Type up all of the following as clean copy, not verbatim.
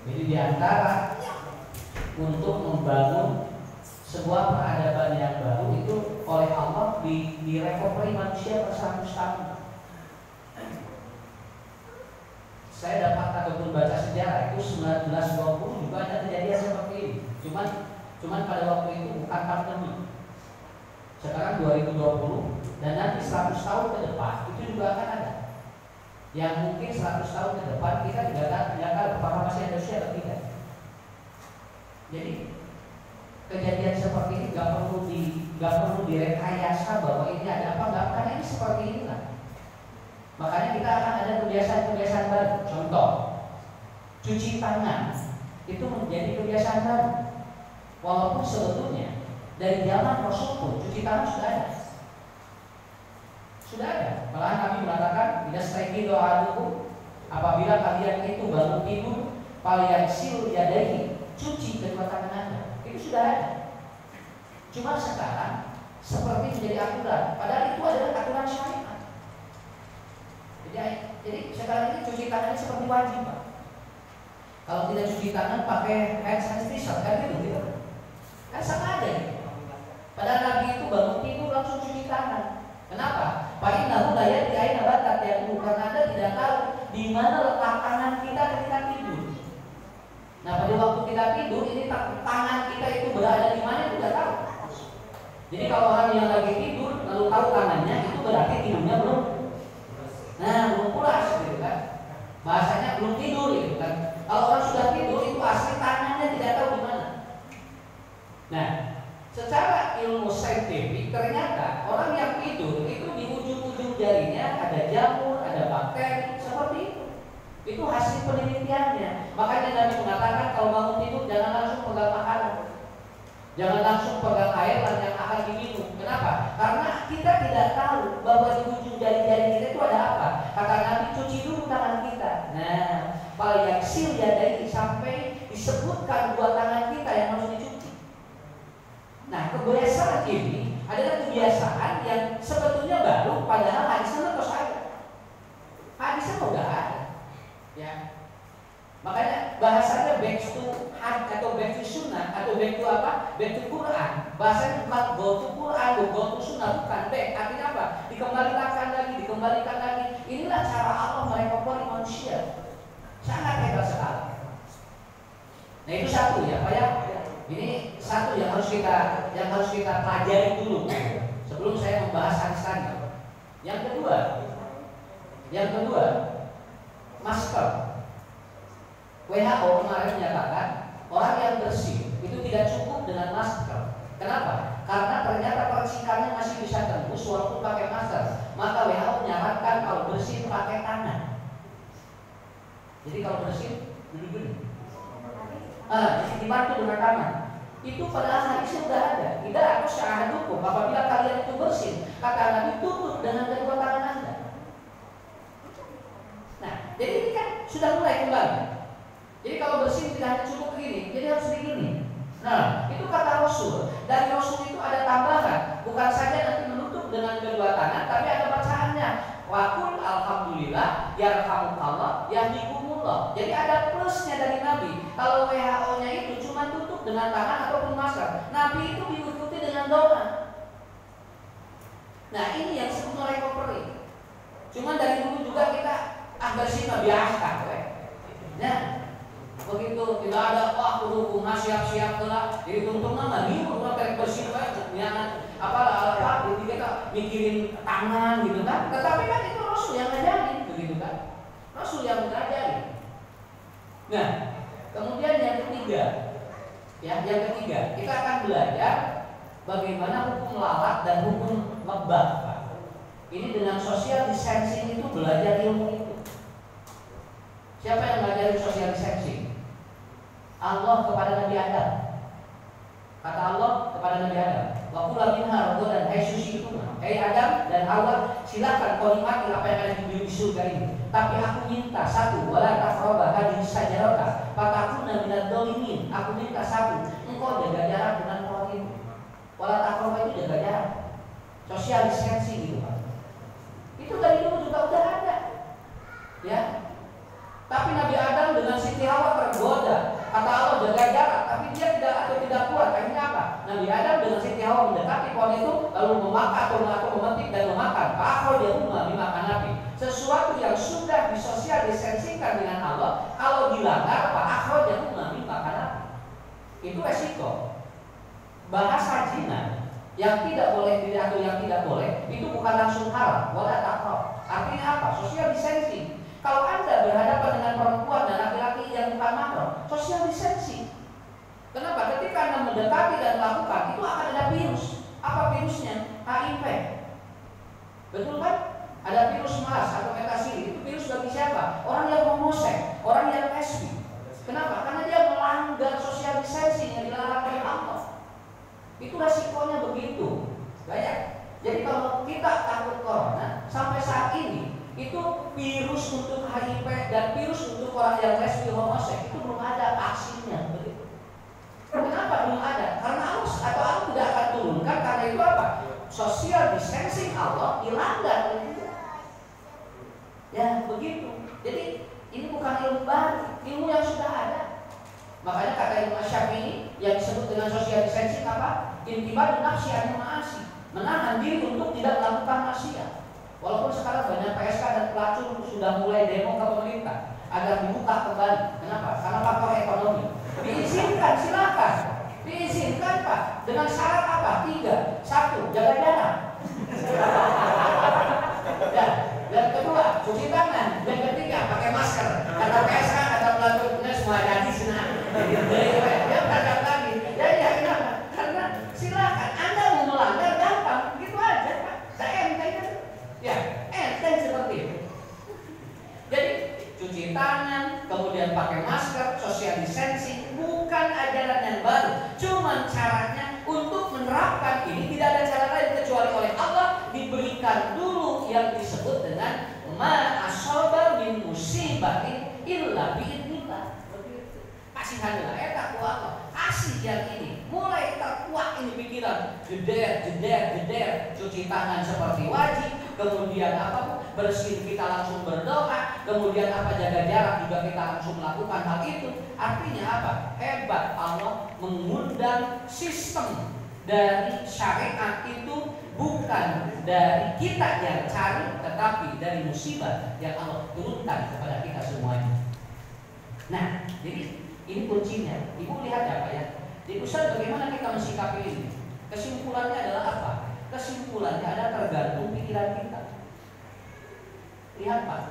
Jadi di antara untuk membangun sebuah peradaban yang baru itu oleh Allah direkoveri manusia per 100 tahun. Saya dapat ataupun baca sejarah itu 1920 juga ada kejadian seperti ini. Cuman pada waktu itu bukan pandemi. Sekarang 2020 dan nanti 100 tahun ke depan itu juga akan ada. Yang mungkin 100 tahun ke depan kita juga tidak tahu apakah masih ada atau tidak. Jadi kejadian seperti ini nggak perlu direkayasa bahwa ini ada apa nggak, karena ini seperti inilah. Makanya kita akan ada kebiasaan-kebiasaan baru. Contoh, cuci tangan itu menjadi kebiasaan baru. Walaupun sebetulnya dari zaman Rasul pun cuci tangan sudah ada. Sudah ada. Malahan kami mengatakan tidak stayki doa dulu. Apabila kalian itu bangun tidur, falyaghsil yadayhi, cuci kedua tangan Anda. Itu sudah ada. Cuma sekarang seperti menjadi aturan. Padahal itu adalah aturan syariat. Jadi sekarang ini cuci tangan seperti wajib, Pak. Kalau tidak cuci tangan pakai hand sanitizer kan gitu. Kan sama aja gitu. Padahal Nabi itu bangun tidur langsung cuci tangan. Kenapa? Pak Innahu la yadri aina batat yaqulu, karena Anda tidak tahu di mana letak tangan kita ketika tidur. Nah, pada waktu kita tidur ini tangan kita itu berada di mana tidak tahu. Jadi kalau orang yang lagi tidur lalu tahu tangannya, itu berarti tidurnya belum pulas gitu kan. Bahasanya belum tidur gitu kan. Kalau orang sudah tidur itu asli tangannya tidak tahu di mana. Nah, secara ilmu saintifik ternyata orang yang tidur itu di ujung-ujung jarinya ada jamur, ada bakteri seperti itu. Itu hasil penelitiannya. Makanya Nabi mengatakan kalau bangun tidur jangan langsung pegang makanan, jangan langsung pegang air yang akan diminum. Kenapa? Karena kita tidak tahu bahwa di ujung jari-jari kita itu ada apa. Kata Nabi, cuci dulu tangan kita. Nah, falyaghsil yadayhi, sampai disebutkan dua tangan kita yang harus dicuci. Nah, kebiasaan ini adalah kebiasaan yang sebetulnya baru, padahal hadisnya terus ada. Hadisnya udah ada. Ya. Makanya bahasanya back to had atau back to sunnah atau back to apa? Back to Quran. Bahasanya bukan go to Quran, go to sunnah, bukan back. Artinya apa? Dikembalikan lagi. Inilah cara Allah merecovery manusia. Sangat hebat sekali. Nah, itu satu ya, Pak ya. Ini satu yang harus kita pelajari dulu sebelum saya membahas hadis tadi. Yang kedua, masker. WHO kemarin menyatakan orang yang bersih itu tidak cukup dengan masker. Kenapa? Karena ternyata percikannya masih bisa tembus walaupun pakai masker. Maka WHO menyarankan kalau bersih pakai tangan. Jadi kalau bersih begini. Dibantu dengan tangan. Itu padahal hadisnya sudah ada. Tidak aku syahadukum apabila kalian itu bersih, kata Nabi, tutup dengan kedua tangan Anda. Nah, jadi ini kan sudah mulai kembali. Jadi kalau bersih tidak hanya cukup begini, jadi harus begini. Nah, itu kata Rasul. Dari Rasul itu ada tambahan. Bukan saja nanti menutup dengan kedua tangan, tapi ada bacaannya. Waqul alhamdulillah, yarhamukallah, yahdikumullah. Jadi ada plusnya dari Nabi. Kalau WHO-nya itu cuma tutup dengan tangan ataupun masker, Nabi itu diikuti dengan doa. Nah, ini yang disebut recovery. Cuma dari dulu juga kita bersih biasa, nah. Begitu tidak ada kudu siap-siap lah. Jadi untung nama nih udah kayak bersih jangan apa jadi kita mikirin tangan gitu kan. Tetapi kan itu Rasul yang ngajarin begitu kan. Rasul yang ngajarin. Nah, kemudian yang ketiga kita akan belajar bagaimana hukum lalat dan hukum lebah. Ini dengan social distancing itu belajar ilmu itu. Siapa yang ngajarin social distancing? Allah kepada Nabi Adam. Kata Allah kepada Nabi Adam, wa kula minha ragadan haitsu syi'tum. Hai Adam dan Hawa, silakan kau nikmati apa yang ada di surga ini. Tapi aku minta satu, wala taqrabu hadhihi syajarata fatakuna minadh dhalimin. Aku minta satu, engkau jaga jarak dengan pohon itu. Wala taqrabu itu jaga jarak. Social distancing gitu, Pak. Itu dari dulu juga udah ada. Ya. Tapi Nabi Adam dengan Siti Hawa tergoda sosial distancingkan dengan Allah, kalau dilanggar apa? Akhrajahu min makanan. Itu resiko. Bahasa zina yang tidak boleh atau yang tidak boleh itu bukan langsung haram, wala taqrab. Artinya apa? Social distancing. Kalau Anda berhadapan dengan perempuan dan laki-laki yang bukan mahram, social distancing. Kenapa? Ketika Anda mendekati dan melakukan, itu akan ada virus. Apa virusnya? HIV. Betul kan? Ada virus malas atau metasili. Itu virus bagi siapa? Orang yang homoseks, orang yang lesbi. Kenapa? Karena dia melanggar social distancing yang dilarang oleh Allah. Itu resikonya begitu. Banyak. Jadi kalau kita takut corona, sampai saat ini itu virus untuk HIV dan virus untuk orang yang lesbi homoseks itu belum ada vaksinnya. Begitu. Kenapa belum ada? Karena Allah tidak akan turunkan. Karena itu apa? Social distancing Allah dilanggar. Ya begitu. Jadi ini bukan ilmu baru, ilmu yang sudah ada. Makanya kata Imam Syafi'i yang disebut dengan social distancing apa? Intibadun nafsi anil ma'asi, menahan diri untuk tidak melakukan maksiat. Walaupun sekarang banyak PSK dan pelacur sudah mulai demo ke pemerintah agar dibuka kembali. Kenapa? Karena faktor ekonomi. Diizinkan, silakan. Diizinkan Pak. Dengan syarat apa? 3. 1. Jaga jarak. Ya. Yang kedua, cuci tangan. Yang ketiga, pakai masker. Kata PSK, kata pelacur, semua jadi senang. Dia beragam lagi. Ya, kenapa? Karena silakan. Anda mau melanggar gampang, begitu aja Pak. Saya enteng. Ya, enteng seperti itu. Jadi cuci tangan, kemudian pakai masker, social distancing, bukan ajaran yang baru. Cuman caranya untuk menerapkan ini tidak ada cara lain kecuali oleh Allah diberikan dulu yang disebut dengan ma asaba min musibatin illa biidznillah. Kasihanlah eta ku Allah. Kasih yang ini. Mulai terkuat ini pikiran. Jeder, cuci tangan seperti wajib. Kemudian apa? Bersin kita langsung berdoa. Kemudian apa? Jaga jarak juga kita langsung melakukan hal itu. Artinya apa? Hebat Allah mengundang sistem dari syariat itu bukan dari kita yang cari, tetapi dari musibah yang Allah turunkan kepada kita semuanya. Nah, jadi ini kuncinya. Ibu lihat ya Pak ya. Jadi Ustaz, bagaimana kita mensikapi ini? Kesimpulannya adalah apa? Kesimpulannya adalah tergantung pikiran kita. Lihat Pak,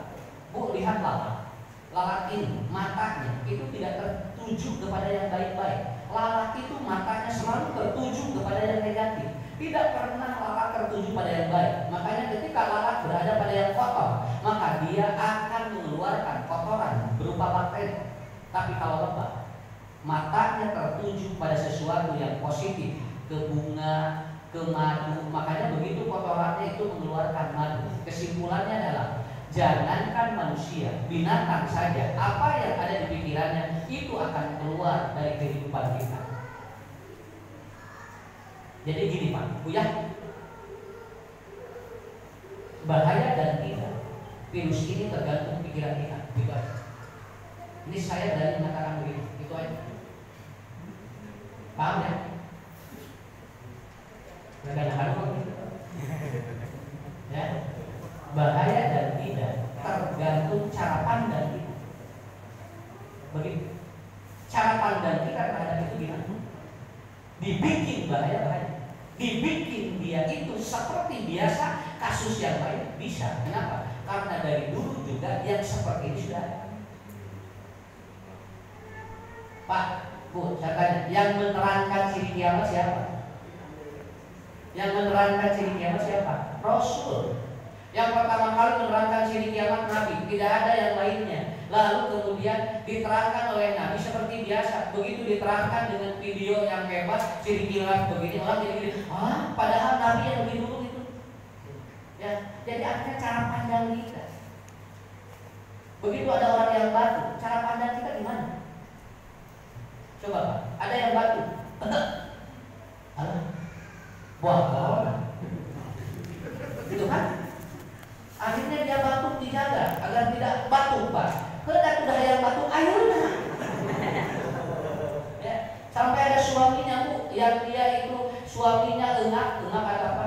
Bu, lihat lalat. Lalat ini matanya itu tidak tertuju kepada yang baik-baik. Lalat itu matanya selalu tertuju kepada yang negatif. Tidak pernah lalat tertuju pada yang baik. Makanya ketika lalat berada pada yang kotor, maka dia akan mengeluarkan kotoran berupa bakteri. Tapi kalau lebah, matanya tertuju pada sesuatu yang positif, ke bunga, ke madu. Makanya begitu kotorannya itu mengeluarkan madu. Kesimpulannya adalah jangankan manusia, binatang saja, apa yang ada di pikirannya itu akan keluar dari kehidupan kita. Jadi gini Pak, Buya, bahaya dan tidak virus ini tergantung pikiran kita. Gitu aja. Ini saya berani mengatakan begitu, itu aja. Paham ya? Kadang-kadang ya, bahaya dan tidak tergantung cara pandang kita. Begitu. Cara pandang kita terhadap itu gimana? Dibikin bahaya. Dibikin dia itu seperti biasa, kasus yang lain bisa. Kenapa? Karena dari dulu juga yang seperti ini sudah ada. Pak, Bu, saya tanya, yang menerangkan ciri kiamat siapa? Yang menerangkan ciri kiamat siapa? Rasul. Yang pertama kali menerangkan ciri kiamat Nabi, tidak ada yang lainnya. Lalu kemudian diterangkan oleh Nabi seperti biasa. Begitu diterangkan dengan video yang hebat, ciri kiamat begini, orang jadi gini, padahal Nabi yang lebih dulu itu. Ya, jadi akhirnya cara pandang kita. Begitu ada orang yang batu, cara pandang kita gimana? Coba Pak, ada yang batu. Wah, kawan. Gitu kan? Akhirnya dia batuk dijaga agar tidak batuk Pak. Kedak udah yang batuk, ayo nah. Ya, sampai ada suaminya Bu, yang dia itu suaminya engap ada apa?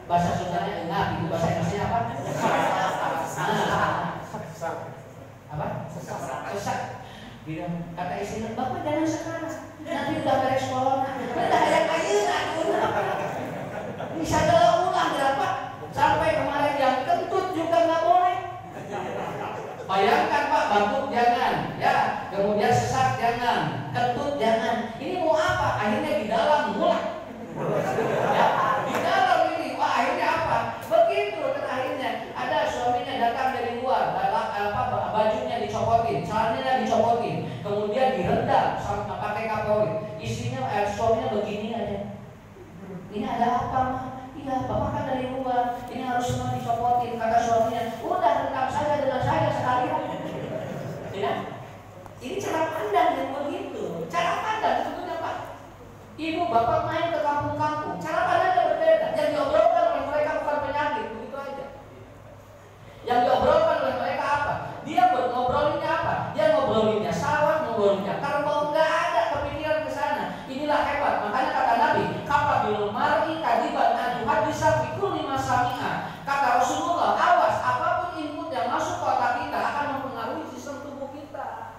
Bahasa Sundanya engap, itu bahasa Indonesia apa? kesak. Kata istrinya, bapak jangan sekarang, nanti udah beres corona, udah ada kayu, bisa ulang berapa? Sampai kemarin yang kentut juga nggak boleh. Bayangkan Pak, batuk jangan, ya, kemudian sesak jangan, kentut jangan. Ini mau apa? Akhirnya di dalam mulak. Ya, di dalam ini, wah akhirnya apa? Begitu kan akhirnya ada suaminya datang dari luar, bajunya dicopotin, celananya dicopotin, kemudian direndam sama pakai kapolri. Istrinya, suaminya begini aja. Ini ada apa, Ma? Iya, bapak kan dari luar, ini harus semua dicopotin. Kata suaminya, udah rendam saja dengan saya sekalian. Ya, ini cara pandang yang begitu. Cara pandang sebetulnya Pak. Ibu bapak main ke kampung-kampung, cara pandangnya berbeda. Yang diobrolkan oleh mereka bukan penyakit, begitu aja. Yang diobrolkan oleh mereka apa? Dia ngobrolinnya apa? Dia ngobrolinnya sawah, ngobrolinnya kerbau, nggak ada kepikiran ke sana. Inilah hebat. Makanya kata Nabi, kafabil mar'i kadiban aduhad bisa fikul lima sami'a. Kata Rasulullah, awas apapun input yang masuk ke otak kita akan mempengaruhi sistem tubuh kita.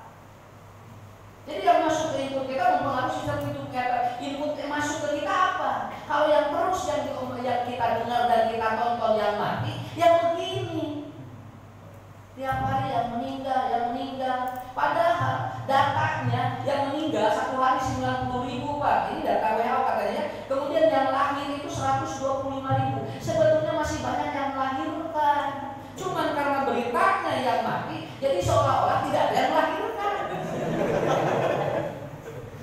Jadi yang masuk ke input kita mempengaruhi sistem tubuh kita. Input yang masuk ke kita apa? Kalau yang terus yang kita dengar dan kita tonton yang mati, yang begini. Tiap hari yang meninggal. Padahal datanya yang meninggal satu hari 90.000 Pak. Ini data WHO katanya. Kemudian yang lahir itu 125.000. Sebetulnya masih banyak yang melahirkan. Cuman karena beritanya yang mati, jadi seolah-olah tidak ada yang melahirkan.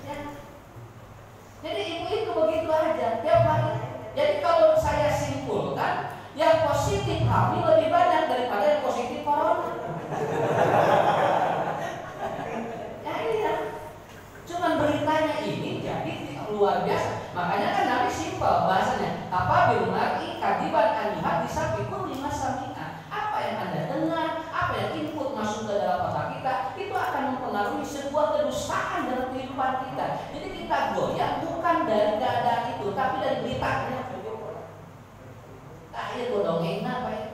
Ya. Jadi ibu itu begitu aja tiap hari. Jadi kalau saya simpulkan, yang positif hamil lebih banyak daripada yang positif corona. Ya iya. Cuman beritanya ini jadi luar biasa. Makanya kan Nabi simpel bahasanya. Apa bilmar'i kadiban anihat bisa pikul lima sami'a. Apa yang Anda dengar, apa yang input masuk ke dalam otak kita, itu akan mempengaruhi sebuah kedustaan dalam kehidupan kita. Jadi kita goyah bukan dari keadaan itu, tapi dari beritanya. Akhirnya dongeng apa ya?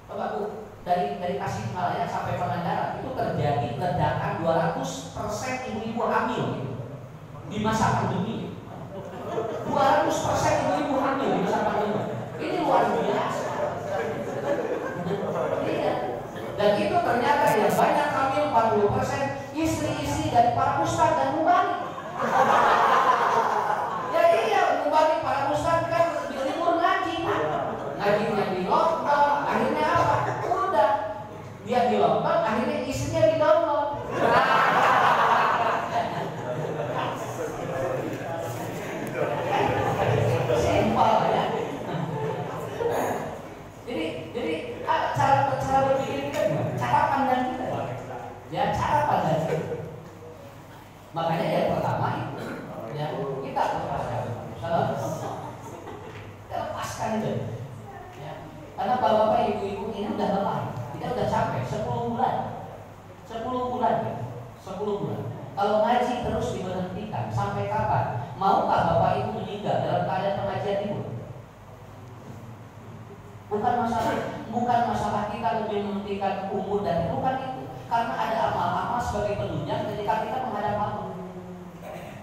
Coba Bu, dari Tasikmalaya sampai Pangandaran itu terjadi ledakan 200% ibu-ibu hamil gitu, di masa pandemi. 200% ibu-ibu hamil di masa pandemi. Ini luar biasa. Iya. Dan itu ternyata yang banyak hamil 40% istri-istri dari para ustadz dan mubalik. Ya iya, mubalik para ustadz kan ngajinya di lockdown, akhirnya apa? Udah dia di lockdown, akhirnya istrinya di download. Simpel ya. Jadi cara berpikir kita gimana? Cara pandang kita. Ya cara pandang kita. Makanya yang pertama itu, ya kita lepaskan itu. Karena bapak-bapak, ibu-ibu ini udah lelah, kita udah capek 10 bulan. 10 bulan. Kalau ngaji terus diberhentikan, sampai kapan? Maukah bapak ibu meninggal dalam keadaan pengajian ibu? Bukan masalah kita lebih mementingkan umur dan bukan itu. Karena ada amal-amal sebagai penunjang ketika kita menghadap Allah.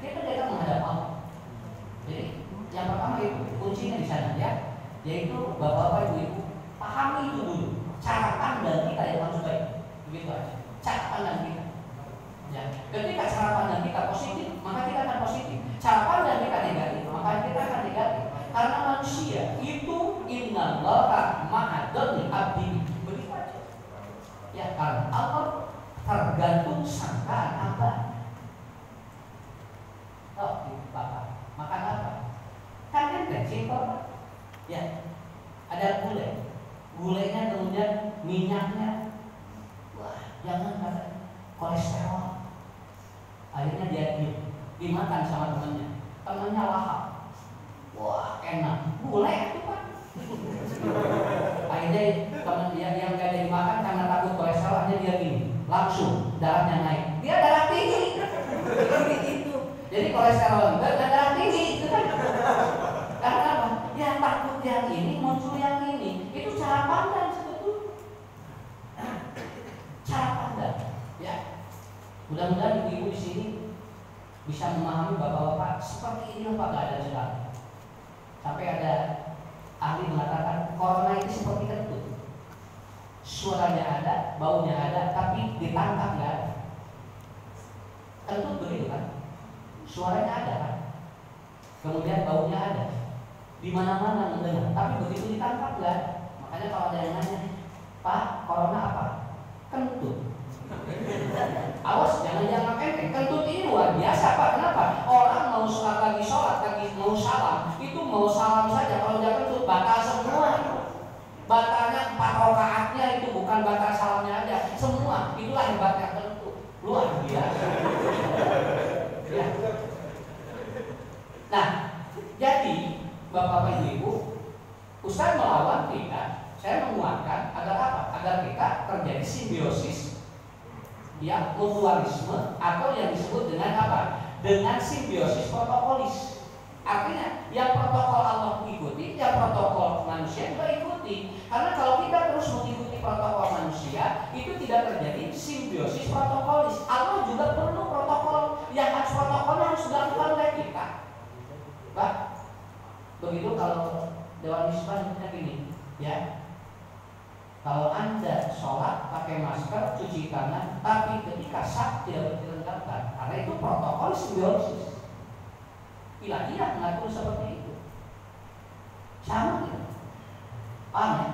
Kita menghadap Allah. Jadi yang pertama itu kuncinya di sana ya, yaitu bapak-bapak, ibu-ibu pahami itu dulu, cara pandang kita yang harus baik, begitu aja. Cara pandang kita. Ya, ketika cara pandang kita positif, maka kita akan positif. Cara pandang kita negatif, maka kita akan negatif. Karena manusia itu innallaha ma'adul abdi, begitu aja. Ya, karena Allah tergantung sangkaan hamba. Oh, bapak makan apa? Kan simpel. Ya, ada gulanya kemudian minyaknya, wah jangan kata kolesterol. Akhirnya dia dimakan sama temannya lahap, wah enak, gulai itu Pak. Akhirnya teman dia yang gak ada dimakan karena takut kolesterol, akhirnya dia gini, langsung darahnya naik, dia darah tinggi. Itu jadi kolesterol dan darah tinggi itu kan. Karena apa? Yang takut yang ini muncul yang ini. Itu cara pandang sebetulnya. Cara pandang. Mudah-mudahan ibu-ibu di sini bisa memahami bapak-bapak seperti ini Pak keadaan sekarang. Sampai ada ahli mengatakan corona itu seperti kentut. Suaranya ada, baunya ada, tapi ditangkap nggak ada. Kentut begitu kan? Suaranya ada kan? Kemudian baunya ada. Di mana-mana mendengar, tapi begitu ditangkap nggak ada. Makanya kalau ada yang nanya, Pak, corona apa? Kentut. Awas jangan dianggap enteng. Kentut ini luar biasa Pak. Kenapa? Orang mau lagi sholat, lagi mau salam, itu mau salam saja. Kalau dia kentut batal semua. Batalnya 4 rakaatnya itu bukan batal salamnya aja, semua. Itulah hebatnya kentut. Luar biasa. Ya. Nah, jadi Bapak Ibu, Ustaz melawan kita, saya menguatkan agar apa? Agar kita terjadi simbiosis, ya, mutualisme atau yang disebut dengan apa? Dengan simbiosis protokolis. Artinya yang protokol Allah ikuti, yang protokol manusia juga ikuti. Karena kalau kita terus mengikuti protokol manusia, itu tidak terjadi simbiosis protokolis. Allah juga perlu protokol, yang harus protokolnya harus dilakukan oleh kita. Pak, begitu kalau Dewan Misbah sebutnya gini, ya. Kalau Anda sholat pakai masker, cuci tangan, tapi ketika sah tidak ditegakkan, karena itu protokol simbiosis. Ilahiyah mengatur seperti itu. Sama gitu. Paham ya?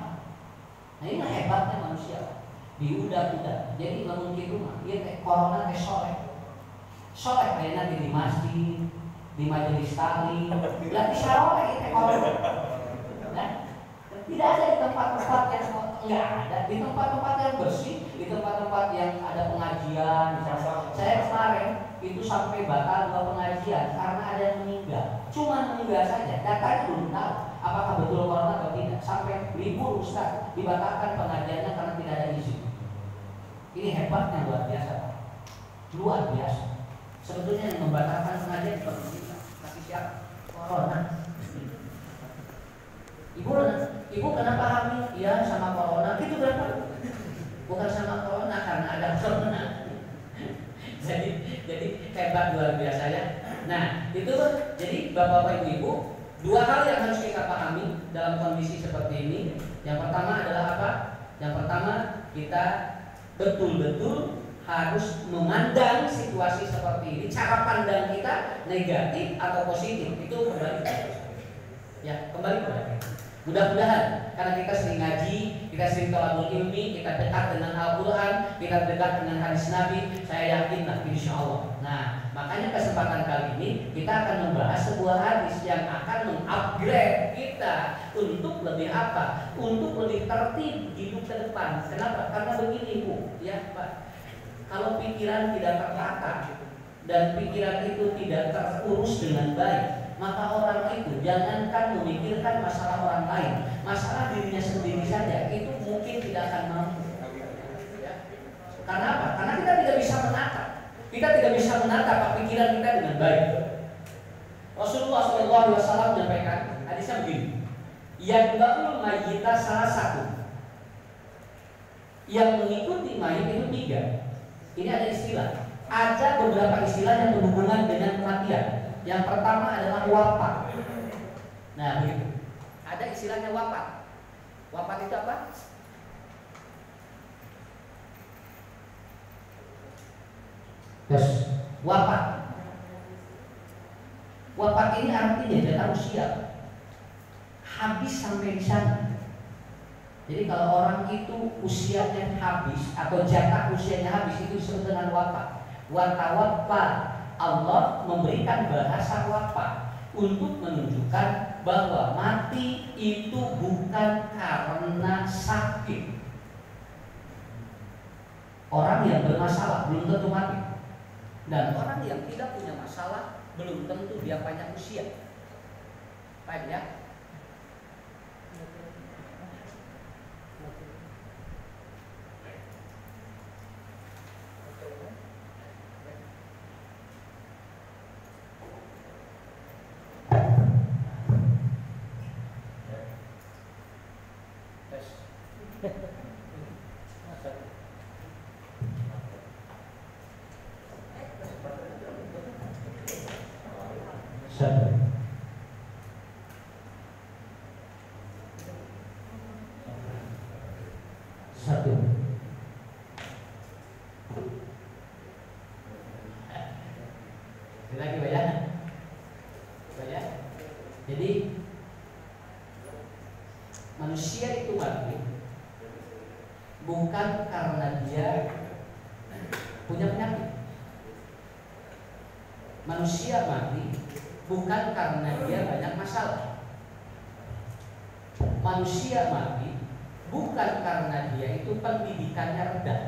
Nah ini hebatnya manusia. Diudah-udah. Jadi nggak mungkin rumah. Dia kayak corona kayak soleh. Soleh kayak nanti di masjid, di majelis taklim. Berarti soleh kayak corona. Nah, tidak ada di tempat-tempat yang nggak ada. Di tempat-tempat yang bersih, di tempat-tempat yang ada pengajian. Misalnya, saya kemarin itu sampai batal 2 pengajian karena ada yang meninggal. Cuma meninggal saja, datanya belum tahu apakah betul corona atau tidak. Sampai libur Ustaz, dibatalkan pengajiannya karena tidak ada izin. Ini hebatnya luar biasa, Pak. Luar biasa. Sebetulnya yang membatalkan pengajian bukan kita, tapi siapa? Corona. Ibu kenapa hamil? Iya sama corona. Itu berapa? Bukan sama corona karena ada corona. jadi hebat luar biasa ya. Nah itu jadi bapak-bapak ibu, 2 hal yang harus kita pahami dalam kondisi seperti ini. Yang pertama adalah apa? Yang pertama kita betul-betul harus memandang situasi seperti ini. Cara pandang kita negatif atau positif itu kembali ya kembali kepada kita. Mudah-mudahan karena kita sering ngaji, kita sering thalabul ilmi, kita dekat dengan Al-Quran, kita dekat dengan hadis Nabi, saya yakinlah insya Allah. Nah, makanya kesempatan kali ini kita akan membahas sebuah hadis yang akan mengupgrade kita untuk lebih apa? Untuk lebih tertib hidup ke depan. Kenapa? Karena begini Bu, ya Pak. Kalau pikiran tidak tertata dan pikiran itu tidak terurus dengan baik, maka orang itu jangankan memikirkan masalah orang lain, masalah dirinya sendiri saja itu mungkin tidak akan mampu. Ya. Karena apa? Karena kita tidak bisa menata. Kita tidak bisa menata pikiran kita dengan baik. Rasulullah SAW menyampaikan hadisnya begini: yang bakul mayyita salah satu, yang mengikuti mayit itu 3. Ini ada istilah. Ada beberapa istilah yang berhubungan dengan kematian. Yang pertama adalah wafat. Nah begitu. Ada istilahnya wafat. Wafat itu apa? Yes. Wafat. Wafat ini artinya jatah usia. Habis sampai di sana. Jadi kalau orang itu usianya habis atau jatah usianya habis itu disebut dengan wafat. Watawaffa, Allah memberikan bahasa wafat untuk menunjukkan bahwa mati itu bukan karena sakit. Orang yang bermasalah belum tentu mati, dan orang yang tidak punya masalah belum tentu dia panjang usia. Paham ya? Satu. Satu. Lagi banyak. Banyak. Jadi manusia itu mati bukan karena dia punya penyakit. Manusia mati bukan karena dia banyak masalah. Manusia mati bukan karena dia itu pendidikannya rendah.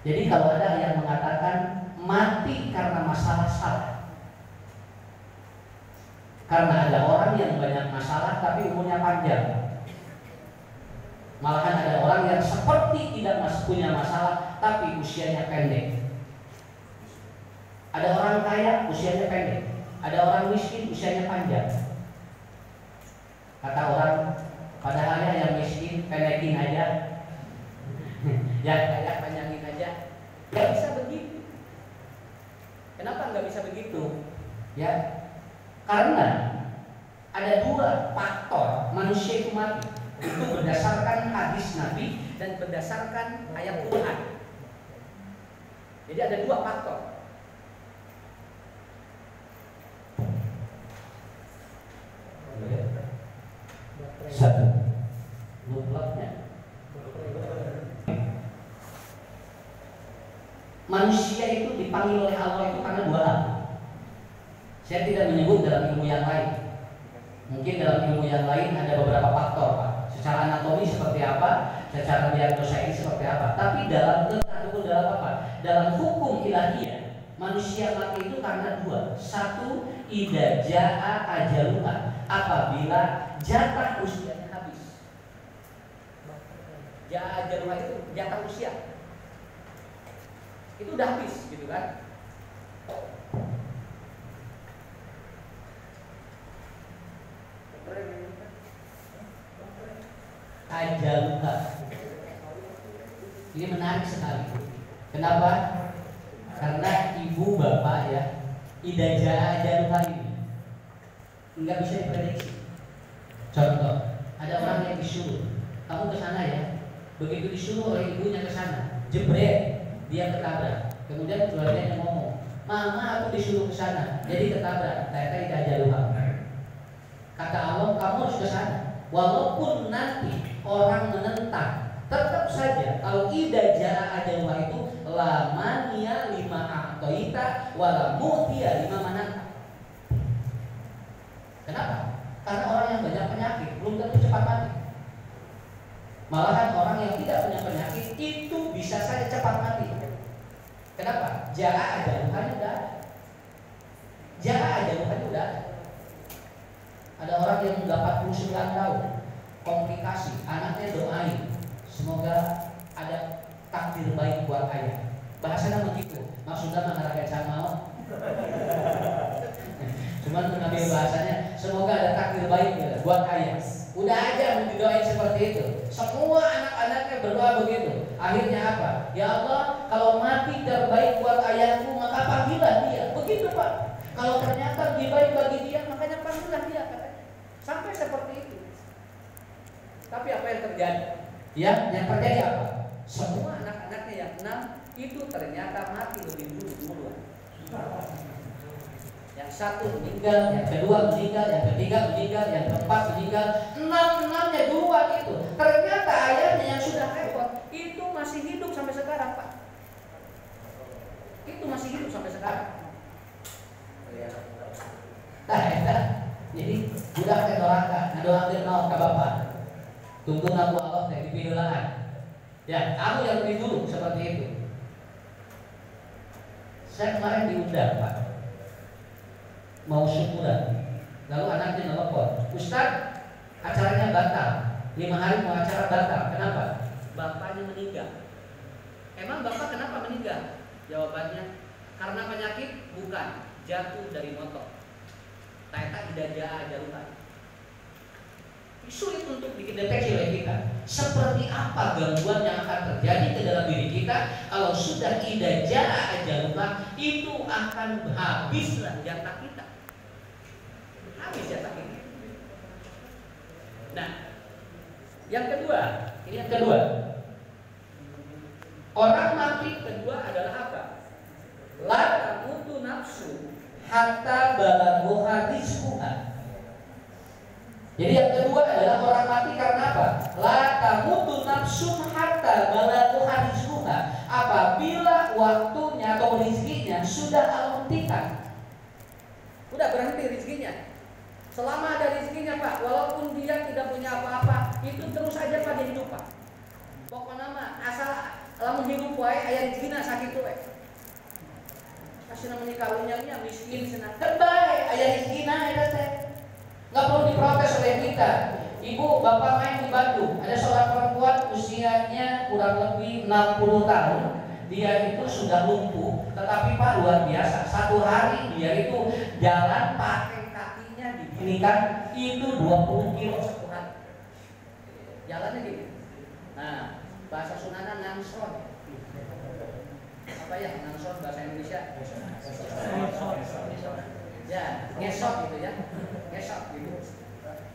Jadi kalau ada yang mengatakan mati karena masalah, salah. Karena ada orang yang banyak masalah tapi umurnya panjang. Malahan ada orang yang seperti tidak punya masalah tapi usianya pendek. Ada orang kaya usianya pendek, ada orang miskin usianya panjang. Kata orang, padahal yang miskin pendekin aja, yang kaya panjangin aja. Gak bisa begitu. Kenapa nggak bisa begitu? Ya, karena ada dua faktor manusia itu mati. Itu berdasarkan hadis Nabi dan berdasarkan ayat Quran. Jadi ada dua faktor. Satu, mutlaknya manusia itu dipanggil oleh Allah itu karena dua hal. Saya tidak menyebut dalam ilmu yang lain. Mungkin dalam ilmu yang lain ada beberapa faktor, Pak. Secara anatomi seperti apa, secara diagnosa ini seperti apa. Tapi dalam dalam apa? Dalam hukum ilahiyah, manusia mati itu karena dua. Satu, idza jaa ajaluha, apabila jatah usianya habis. Jaa ajaluha itu jatah usia. Itu udah habis gitu kan. Ajaluha. Ini menarik sekali. Kenapa? Karena ibu bapak ya, idza jaa ajaluha ini nggak bisa diprediksi. Contoh, ada orang yang disuruh, kamu ke sana ya. Begitu disuruh oleh ibunya ke sana, jebret, dia ketabrak. Kemudian keluarganya ngomong, mama aku disuruh ke sana, jadi ketabrak. Ternyata idza ajaluha. Kata Allah, kamu harus ke sana. Walaupun nanti orang menentang, tetap saja kalau idza jaa ajaluha itu lamania lima a'toita wala mu'tiya lima manata. Kenapa? Karena orang yang banyak penyakit belum tentu cepat mati. Malahan orang yang tidak punya penyakit itu bisa saja cepat mati. Kenapa? Jaa ajaluhanya udah ada. Jaa ajaluhanya udah ada. Ada orang yang 49 tahun, komplikasi, anaknya doain, semoga ada takdir baik buat ayah. Bahasanya begitu, maksudnya mengarahkan sama. Cuman mengambil bahasanya, semoga ada takdir baik buat ayah. Udah aja didoain seperti itu. Semua anak-anaknya berdoa begitu. Akhirnya apa? Ya Allah, kalau mati terbaik buat ayahku, maka panggillah dia. Begitu Pak. Kalau ternyata lebih baik bagi dia, makanya panggillah dia. Sampai seperti itu. Tapi apa yang terjadi? Ya, yang terjadi apa? Semua anak-anaknya yang 6 itu ternyata mati lebih dulu. Yang satu meninggal, yang kedua meninggal, yang ketiga meninggal, yang keempat meninggal, 6-6-nya duluan itu. Ternyata ayahnya yang sudah repot itu masih hidup sampai sekarang, Pak. Itu masih hidup sampai sekarang. Jadi budak teh doraka, ngadoakeun naon ka Bapak. Tunggu aku Allah teh dipieulaan. Ya, kamu yang lebih dulu seperti itu. Saya kemarin diundang, Pak. Mau syukuran. Lalu anaknya nelpon, "Ustaz, acaranya batal. 5 hari mau acara batal. Kenapa?" Bapaknya meninggal. Emang Bapak kenapa meninggal? Jawabannya, karena penyakit? Bukan, jatuh dari motor. Ternyata idza jaa ajaluha. sulit untuk dideteksi oleh kita. Seperti apa gangguan yang akan terjadi ke dalam diri kita kalau sudah idza jaa ajaluha, itu akan habislah jatah kita. Habis jatah kita. Nah, yang kedua, ini yang kedua. Orang mati kedua adalah apa? La tamutu nafsu hatta balagha rizquha. Jadi yang kedua adalah orang mati karena apa? La tamutu nafsun hatta balagha rizquha. Apabila waktunya atau rezekinya sudah Allah hentikan. Udah berhenti rezekinya. Selama ada rezekinya Pak, walaupun dia tidak punya apa-apa, itu terus aja Pak dia hidup Pak. Pokoknya mah asal lamun hidup wae aya rezekina sakitu we. Kasih namanya karunya miskin cenah. Terbaik aya rezekina eta teh. Enggak perlu diprotes oleh kita. Ibu, bapak main di Bandung, ada seorang perempuan usianya kurang lebih 60 tahun. Dia itu sudah lumpuh, tetapi Pak luar biasa. Satu hari dia itu jalan pakai diginikan itu 20 kilo satu hari. Jalannya gini. Nah, bahasa Sunana nangson. Apa ya nangson bahasa Indonesia? Ya, ngesot gitu ya. Ngesot gitu.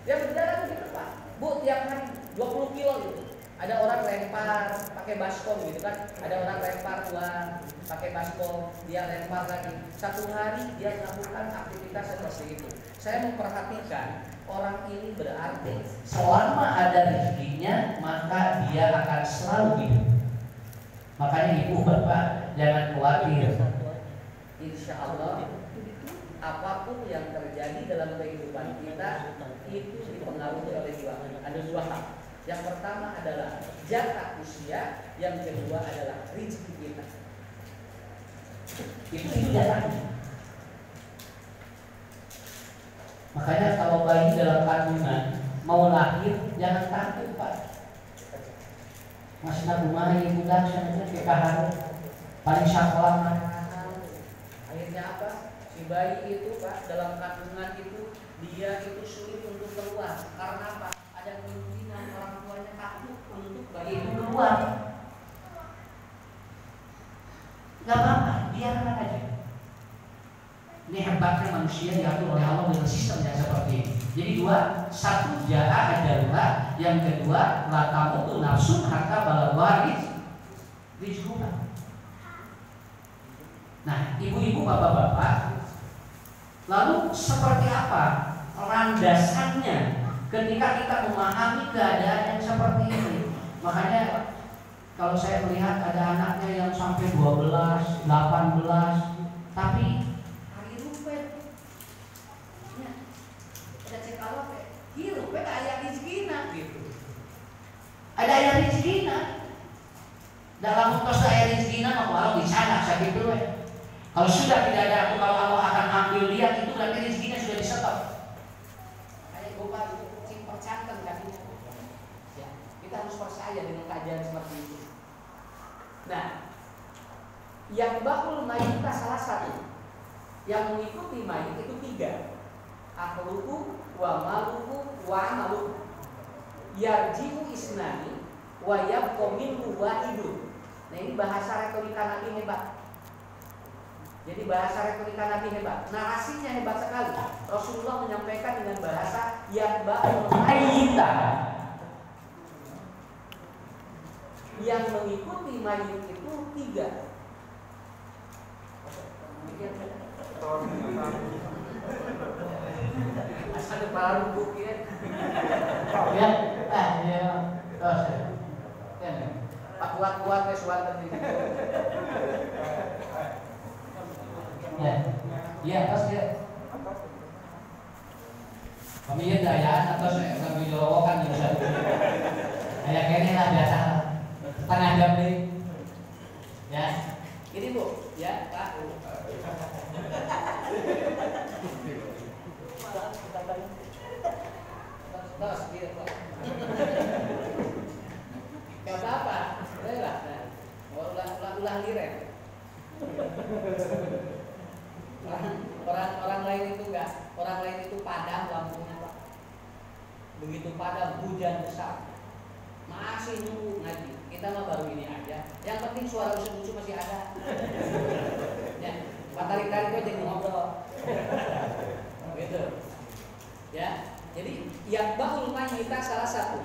Dia berjalan begitu Pak. Bu, tiap hari 20 kilo gitu. Ada orang lempar pakai baskom gitu kan. Ada orang lempar uang pakai baskom, dia lempar lagi. Satu hari dia melakukan aktivitas seperti itu. Saya memperhatikan orang ini berarti selama ada rezekinya maka dia akan selalu hidup. Makanya ibu bapak jangan khawatir. Insya Allah apapun yang terjadi dalam kehidupan kita itu dipengaruhi oleh ada dua hal. Yang pertama adalah jatah usia, yang kedua adalah rezeki kita. Itu jatahnya. Makanya kalau bayi dalam kandungan mau lahir jangan takut Pak. Masih nabumah ibu dah sana ke kahar paling syaklam. Akhirnya apa? Si bayi itu Pak dalam kandungan itu dia itu sulit untuk keluar. Karena apa? Ada kemungkinan orang tuanya takut untuk bayi itu keluar. Gak apa-apa, biarkan aja. Ini hebatnya manusia diatur oleh Allah dengan sistem yang seperti ini. Jadi dua, satu jaa ajaluha, yang kedua la tamutu nafsun hatta balagha rizquha. Nah, ibu-ibu, bapak-bapak, lalu seperti apa landasannya ketika kita memahami keadaan yang seperti ini? Makanya kalau saya melihat ada anaknya yang sampai 12, 18, tapi hari rupet, ya, ada cek Allah kayak, hirup ada ayat rizkina gitu. Ada ayat rizkina. Dalam utos ayat rizkina mau Allah disana sakit dulu ya. Kalau sudah tidak ada, kalau Allah akan ambil dia, itu berarti rizkinya sudah disetop. Kayak bapak itu percanten kakinya. Ya, kita harus percaya dengan kajian seperti itu. Nah, yang bakul mayit salah satu, yang mengikuti mayit itu 3. Akhluku wa maluku wa amaluku. Yarji'u isnani wa yabqa minhu wahidun. Nah, ini bahasa retorika Nabi hebat. Jadi bahasa retorika Nabi hebat. Narasinya hebat sekali. Rasulullah menyampaikan dengan bahasa yang bakul mayita. Yang mengikuti mayit itu 3. Asal baru bukit. Ya, ya, terus. Pak kuat-kuat ke suatu ini. Ya, ya, terus ya. Kami dayaan atau saya kami jolokan juga. Kayak kayaknya lah biasa. Tengah jam nih, ya. Ini Bu, ya Pak. Terus, gitu Pak. Gak apa-apa, boleh lah. Ulah liret. Orang lain itu enggak, orang lain itu padam lampunya Pak. begitu padam hujan besar, masih nunggu ngaji. Kita mah baru ini aja. Yang penting suara lucu-lucu masih ada. Ya, tarik-tarik aja ngobrol. Gitu. Ya, jadi yang baul mayit salah satu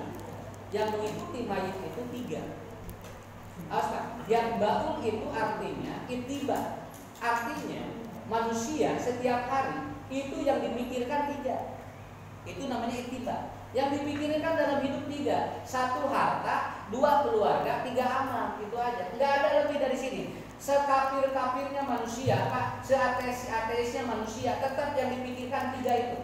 yang mengikuti mayit itu 3. Yang baul itu artinya ittiba. Artinya manusia setiap hari itu yang dipikirkan 3. Itu namanya ittiba. Yang dipikirkan dalam hidup 3. 1 harta, 2 keluarga, 3 amal. Itu aja. Enggak ada lebih dari sini. Sekafir-kafirnya manusia, Pak, seateis-ateisnya manusia, tetap yang dipikirkan 3 itu.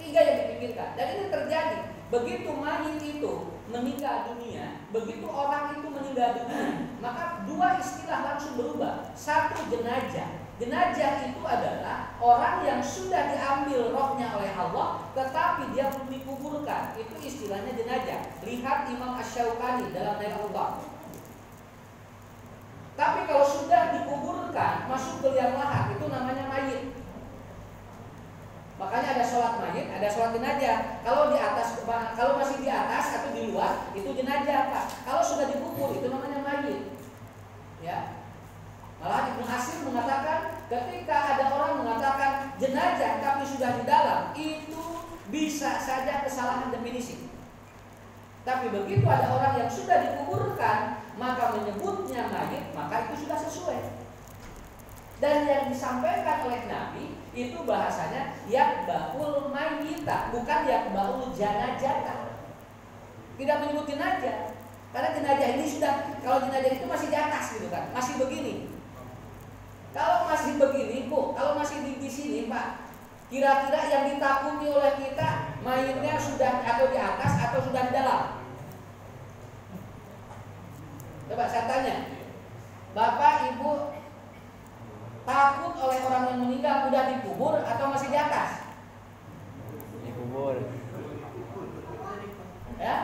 3 yang dipikirkan. Dan ini terjadi. Begitu mayit itu meninggal dunia, begitu orang itu meninggal dunia, maka 2 istilah langsung berubah. 1 jenazah. Jenazah itu adalah orang yang sudah diambil rohnya oleh Allah, tetapi dia belum dikuburkan. Itu istilahnya jenazah. Lihat Imam Asy-Syaukani dalam Nailul Awtar. Tapi kalau sudah dikuburkan, masuk ke liang lahat, itu namanya mayit. Makanya ada sholat mayit, ada sholat jenazah. Kalau di atas, kalau masih di atas atau di luar, itu jenazah, Pak. Kalau sudah dikubur, itu namanya mayit. Ya. Malah Ibnu Ashir mengatakan, ketika ada orang mengatakan jenazah tapi sudah di dalam, itu bisa saja kesalahan definisi. Tapi begitu ada orang yang sudah dikuburkan, maka menyebutnya mayit, maka itu sudah sesuai. Dan yang disampaikan oleh Nabi itu bahasanya yakbaul mayyita, bukan yakbaul janajata. Tidak menyebut jenazah. Karena jenazah ini sudah, kalau jenazah itu masih di atas gitu kan, masih begini. Kalau masih begini, Bu, kalau masih di sini, Pak, kira-kira yang ditakuti oleh kita mayitnya sudah atau di atas atau sudah di dalam? Coba saya tanya, Bapak, Ibu, takut oleh orang yang meninggal sudah dikubur atau masih di atas? Dikubur. Ya?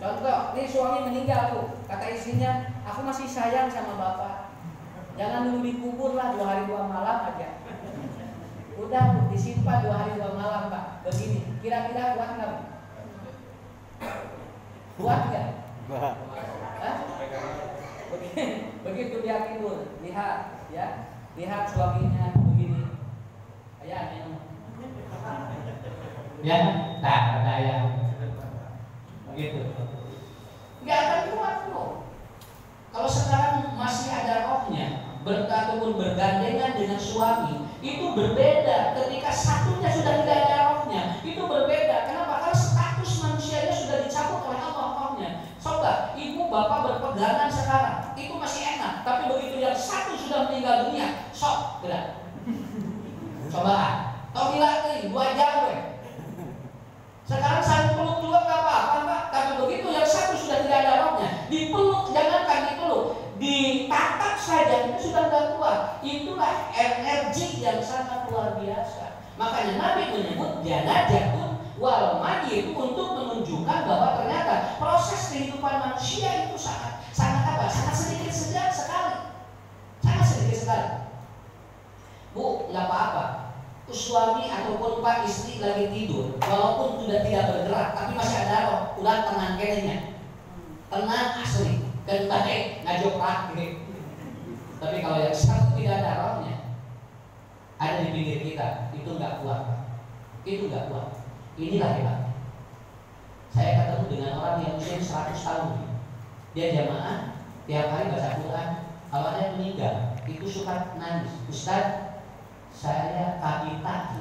Contoh, ini suami meninggal, Bu, kata istrinya, aku masih sayang sama Bapak. Jangan dulu dikubur lah 2 hari 2 malam aja. Udah Bu, disimpan 2 hari 2 malam, Pak. Begini, kira-kira kuat nggak, Bu? Kuat nggak? Begitu dia tidur, lihat, ya, lihat suaminya begini, kayak ini, ya, tak ada yang begitu. Nggak akan kuat, Bu. Kalau sekarang masih ada rohnya, ataupun bergandengan dengan suami, itu berbeda. Ketika satunya sudah tidak ada rohnya, itu berbeda. Kenapa? Karena status manusianya sudah dicabut oleh Allah rohnya. Coba, ibu bapak berpegangan sekarang, itu masih enak. Tapi begitu yang satu sudah meninggal dunia, sok, tidak. Coba, tau gila nih, 2 jam weh. Sekarang saling peluk juga nggak apa-apa, Pak. Tapi begitu yang satu sudah tidak ada rohnya, dipeluk, jangankan dipeluk, ditatap saja itu sudah nggak kuat. Itulah energi yang sangat luar biasa. Makanya Nabi menyebut janajatun wal mayyit untuk menunjukkan bahwa ternyata proses kehidupan manusia itu sangat sedikit sekali. Sangat sedikit sekali. Bu, nggak apa-apa. Suami ataupun Pak istri lagi tidur, walaupun sudah tidak bergerak, tapi masih ada roh, udah tenang kayaknya, tenang asli, dan baik ngajok rakit. Tapi kalau yang satu tidak ada rohnya, ada di pinggir kita, itu nggak kuat, itu nggak kuat. Inilah hebat. Saya ketemu dengan orang yang usia 100 tahun, dia jamaah, tiap hari baca Quran. Kalau ada yang meninggal, itu suka nangis, Ustaz, saya kabita,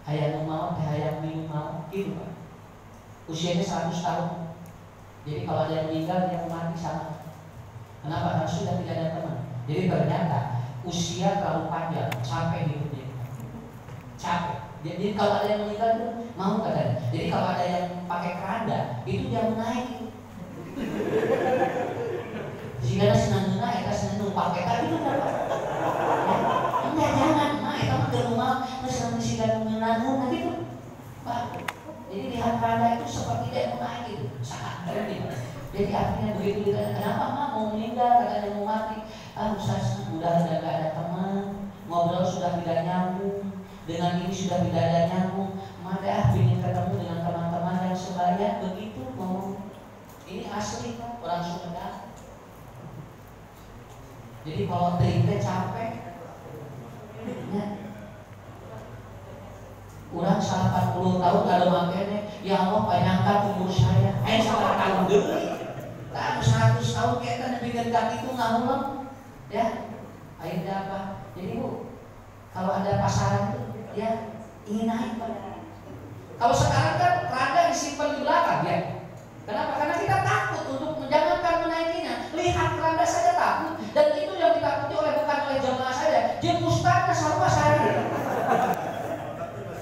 hayang mau, hayang minum mau, gitu Pak. Usianya 100 tahun. Jadi kalau ada yang meninggal, dia mau mati sama. Kenapa? Karena sudah tidak ada teman. Jadi ternyata usia terlalu panjang, capek hidupnya, capek. Jadi kalau ada yang meninggal itu mau katanya. Jadi kalau ada yang pakai keranda, itu dia menaik. Jika senang naik, senang numpang pakai itu berapa? Enggak, jangan. Kamu ke rumah masih menanggung nanti tuh, Pak. Jadi lihat keranda itu seperti dia mau naik itu, sangat penting. Jadi artinya begitu ditanya, kenapa Mak mau meninggal, katanya mau mati. Ustaz, udah gak ada teman, ngobrol sudah tidak nyambung, dengan ini sudah tidak ada nyambung, mana ingin ketemu dengan teman-teman yang sebaya, begitu mau. Ini asli kan orang Sumedang. Jadi kalau tripnya capek, ya. Kurang 80 tahun ada makanya, ya Allah panjangkan umur saya. Sama tahun dulu, kan 100 tahun kita bikin kaki itu ngulem, ya. Akhirnya apa? Jadi Bu, kalau ada pasaran itu, ya ingin naik Pak. Kalau sekarang kan rada disimpan di belakang, ya. Kenapa? Karena kita takut untuk menjangankan menaikinya. Lihat keranda saja takut, dan itu yang ditakuti bukan oleh jemaah saja. Jin ustaznya sama saya.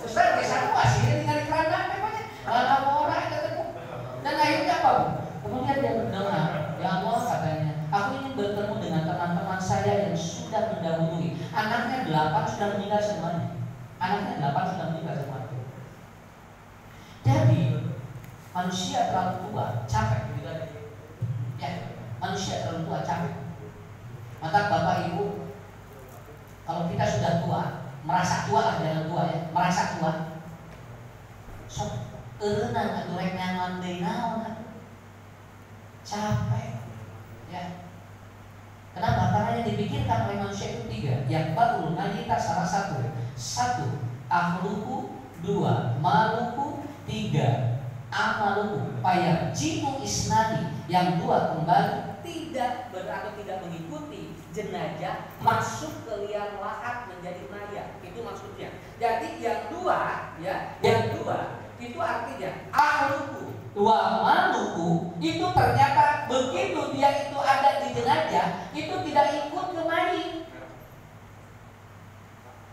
Ustaz biasa apa sih tinggal di keranda memangnya? Ada orang yang ketemu. Dan akhirnya apa? Kemudian dia mendengar, ya Allah katanya, aku ingin bertemu dengan teman-teman saya yang sudah mendahului. Anaknya 8 sudah meninggal semuanya. Anaknya 8 sudah meninggal semuanya. Jadi manusia terlalu tua, capek. Ya, manusia terlalu tua, capek. Maka Bapak Ibu, kalau kita sudah tua, merasa tua lah, jangan tua ya, merasa tua. Sok eureunang atuh rek nyangon deui naon atuh. Capek. Ya. Kenapa? Karena yang dipikirkan oleh manusia itu 3. Yang baru kita salah satu. 1. Akhluku, 2. Maluku, 3. Amaluku. Payah jimu isnani. Yang 2 kembali tidak berarti tidak mengikuti jenazah masuk ke liang lahat menjadi mayat. Itu maksudnya. Jadi yang 2 ya, yang 2 itu artinya ahluku, 2 maluku itu ternyata begitu dia itu ada di jenazah itu tidak ikut ke mayit.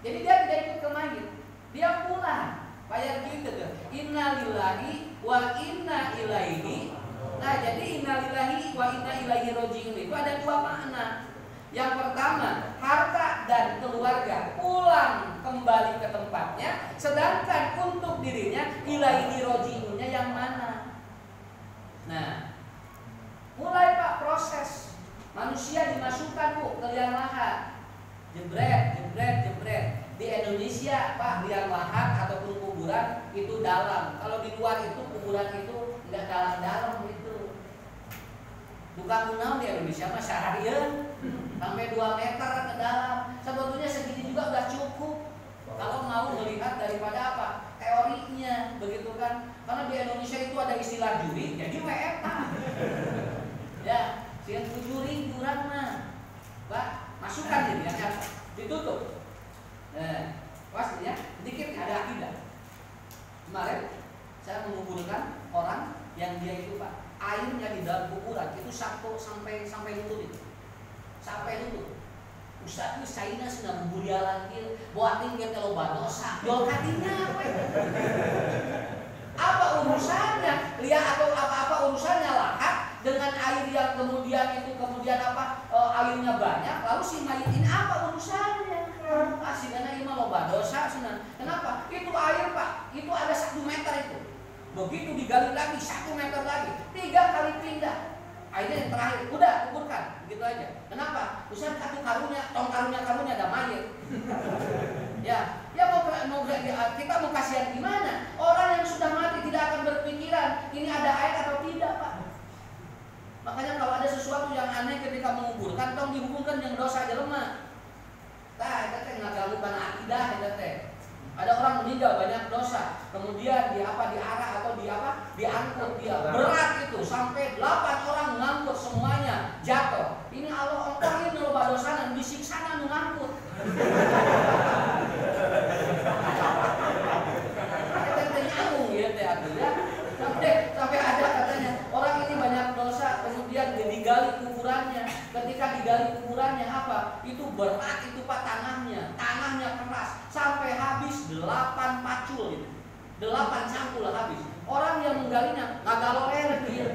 Jadi dia tidak ikut ke mayit, dia pulang. Kayak gitu tuh. Innalillahi wa inna ilaihi. Nah, jadi innalillahi wa inna ilaihi raji'un itu ada 2 makna. Yang pertama, harta dan keluarga pulang kembali ke tempatnya, sedangkan untuk dirinya ilaihi raji'unnya yang mana? Nah, mulai Pak proses manusia dimasukkan Bu ke liang lahat. Jebret, jebret, jebret. Di Indonesia Pak, liang lahat ataupun kuburan itu dalam. Kalau di luar itu kuburan itu enggak dalam-dalam itu. Bukan kunaon di Indonesia mah syaharian sampai 2 meter ke dalam. Sebetulnya segini juga udah cukup. Kalau mau melihat daripada apa? Teorinya, begitu kan? Karena di Indonesia itu ada istilah juri, jadi WFA. Ya, siang juri kurang mah. Pak, masukkan jadi ya, ditutup. Pas ya, sedikit ada akidah. Kemarin saya mengumpulkan orang yang dia itu Pak, airnya di dalam kuburan itu sampai lutut itu. Sampai lutut. Ustaz itu saina sudah membulia lagi, buatin kita loba dosa. Jol katinya apa itu? Apa urusannya? Lihat atau apa urusannya lahat dengan air yang kemudian apa airnya banyak, lalu si mayit ini apa urusannya? Asinana ini mah loba dosa sunan. Kenapa? Itu air Pak, itu ada 1 meter itu. Begitu digali lagi 1 meter lagi, 3 kali pindah. Akhirnya yang terakhir, udah kuburkan, begitu aja. Kenapa? Ustaz tong karunya ada mayit. Ya kita mau kasihan gimana? Orang yang sudah mati tidak akan berpikiran ini ada air atau tidak Pak. Makanya kalau ada sesuatu yang aneh ketika menguburkan, tong dihubungkan dengan dosa jelema. Nah, itu teh ngaganggukan akidah itu teh. Ada orang meninggal banyak dosa, kemudian diarah atau diangkut dia berat itu sampai 8 orang ngangkut semuanya jatuh. Ini Allah ongkohin loba dosana disiksa nu ngangkut. Kita nyambung ya teh artinya. Sampai ada katanya orang ini banyak dosa kemudian digali kuburannya. Ketika digali kuburannya apa? Itu berat itu Pak tanahnya keras sampai habis 8 pacul itu. 8 cangkul habis. Orang yang menggalinya ngagalorer dia.